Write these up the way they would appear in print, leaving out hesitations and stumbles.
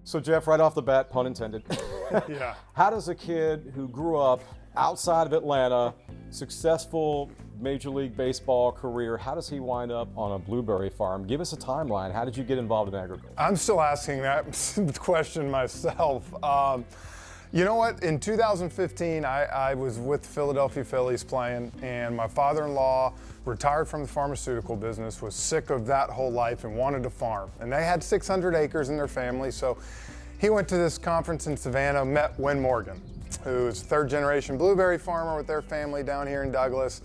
So Jeff, right off the bat, pun intended. Yeah. How does a kid who grew up outside of Atlanta, successful Major League Baseball career, how does he wind up on a blueberry farm? Give us a timeline. How did you get involved in agriculture? I'm still asking that question myself. You know what? In 2015, I was with the Philadelphia Phillies playing, and my father-in-law retired from the pharmaceutical business, was sick of that whole life and wanted to farm. And they had 600 acres in their family, so he went to this conference in Savannah, met Win Morgan, who's a third-generation blueberry farmer with their family down here in Douglas.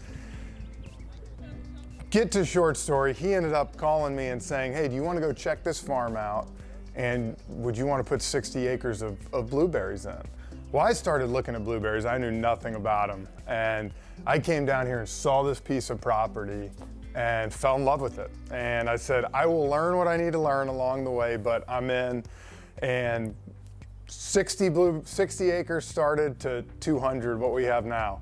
Get to short story, he ended up calling me and saying, hey, do you want to go check this farm out? And would you want to put 60 acres of blueberries in? Well, I started looking at blueberries. I knew nothing about them. And I came down here and saw this piece of property and fell in love with it. And I said, I will learn what I need to learn along the way, but I'm in. And 60 acres started to 200, what we have now.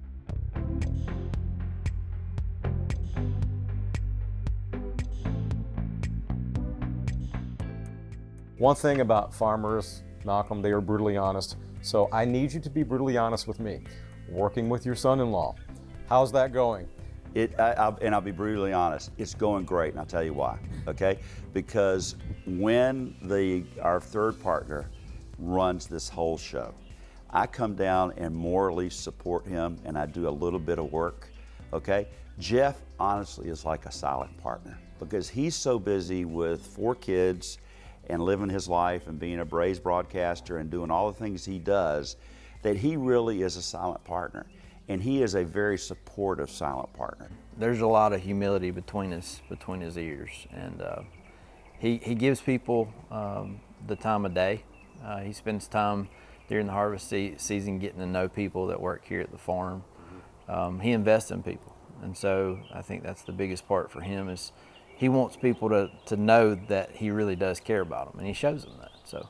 One thing about farmers, Malcolm, they are brutally honest. So I need you to be brutally honest with me. Working with your son-in-law, how's that going? I'll be brutally honest, it's going great, and I'll tell you why, okay? Because when our third partner runs this whole show, I come down and morally support him, and I do a little bit of work, okay? Jeff honestly is like a silent partner because he's so busy with 4 kids and living his life and being a Braves broadcaster and doing all the things he does, that he really is a silent partner. And he is a very supportive silent partner. There's a lot of humility between his ears, and he gives people the time of day. He spends time during the harvest season getting to know people that work here at the farm. He invests in people, and so I think that's the biggest part for him is he wants people to know that he really does care about them, and he shows them that. So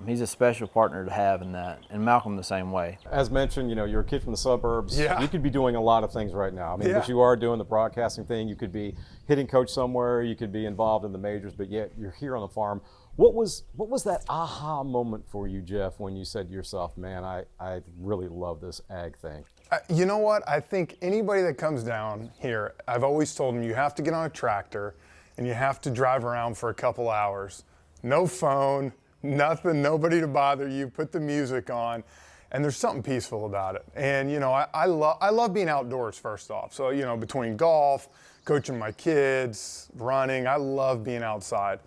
he's a special partner to have in that, and Malcolm the same way. As mentioned, you know, you're a kid from the suburbs. Yeah. You could be doing a lot of things right now. I mean, Yeah. but you are doing the broadcasting thing. You could be hitting coach somewhere. You could be involved in the majors, but yet you're here on the farm. What was that aha moment for you, Jeff, when you said to yourself, man, I really love this ag thing? You know what? I think anybody that comes down here, I've always told them you have to get on a tractor and you have to drive around for a couple hours. No phone, nothing, nobody to bother you, put the music on, and there's something peaceful about it. And you know, I love being outdoors first off. So, you know, between golf, coaching my kids, running, I love being outside.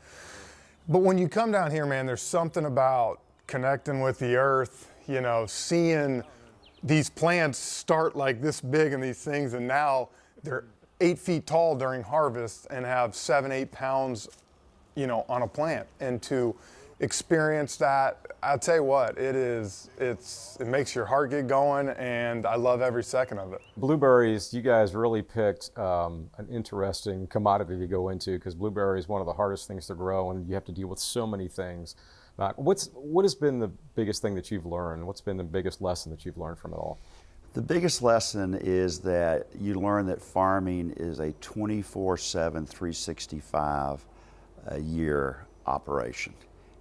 But when you come down here, man, there's something about connecting with the earth, you know, seeing these plants start like this big and these things, and now they're 8 feet tall during harvest and have 7-8 pounds, you know, on a plant. And to experience that, I'll tell you what, it makes your heart get going, and I love every second of it. Blueberries, you guys really picked an interesting commodity to go into because blueberry is one of the hardest things to grow, and you have to deal with so many things. What has been the biggest thing that you've learned? What's been the biggest lesson that you've learned from it all? The biggest lesson is that you learn that farming is a 24/7, 365 a year operation.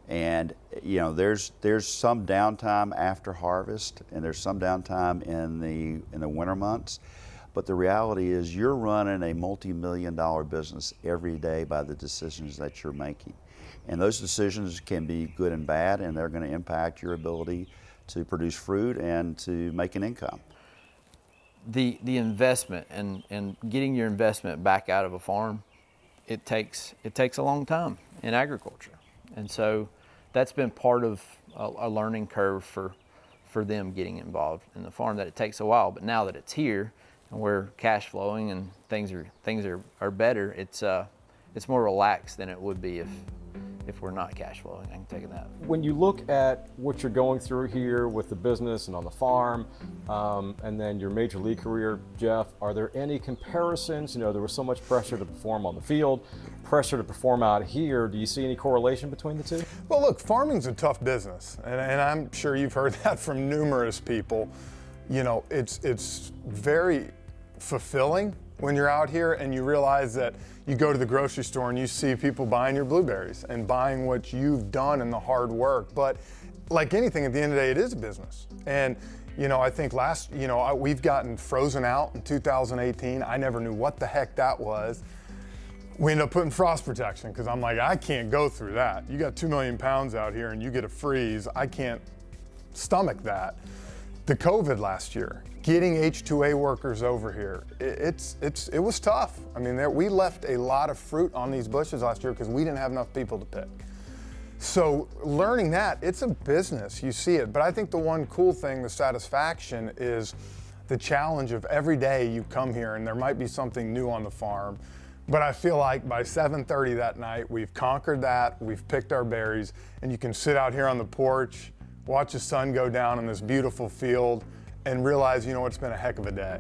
And you know, there's some downtime after harvest, and there's some downtime in the winter months. But the reality is you're running a multi-million-dollar business every day by the decisions that you're making. And those decisions can be good and bad, and they're going to impact your ability to produce fruit and to make an income. The investment and getting your investment back out of a farm, it takes a long time in agriculture. And so that's been part of a learning curve for them getting involved in the farm, that it takes a while. But now that it's here and we're cash flowing and things are better, it's more relaxed than it would be if we're not cash flowing. I can tell you that. When you look at what you're going through here with the business and on the farm, and then your major league career, Jeff, are there any comparisons? You know, there was so much pressure to perform on the field, pressure to perform out here. Do you see any correlation between the two? Well, look, farming's a tough business, and I'm sure you've heard that from numerous people. You know, it's very fulfilling. when you're out here and you realize that you go to the grocery store and you see people buying your blueberries and buying what you've done and the hard work. But like anything, at the end of the day, it is a business. And I think we've gotten frozen out in 2018. I never knew what the heck that was. We ended up putting frost protection because I'm like, I can't go through that. You got 2 million pounds out here and you get a freeze. I can't stomach that. The COVID last year, getting H2A workers over here, it was tough. I mean, we left a lot of fruit on these bushes last year because we didn't have enough people to pick. So learning that, it's a business, you see it. But I think the one cool thing, the satisfaction, is the challenge of every day you come here and there might be something new on the farm. But I feel like by 7:30 that night, we've conquered that, we've picked our berries, and you can sit out here on the porch, watch the sun go down in this beautiful field, and realize, it's been a heck of a day.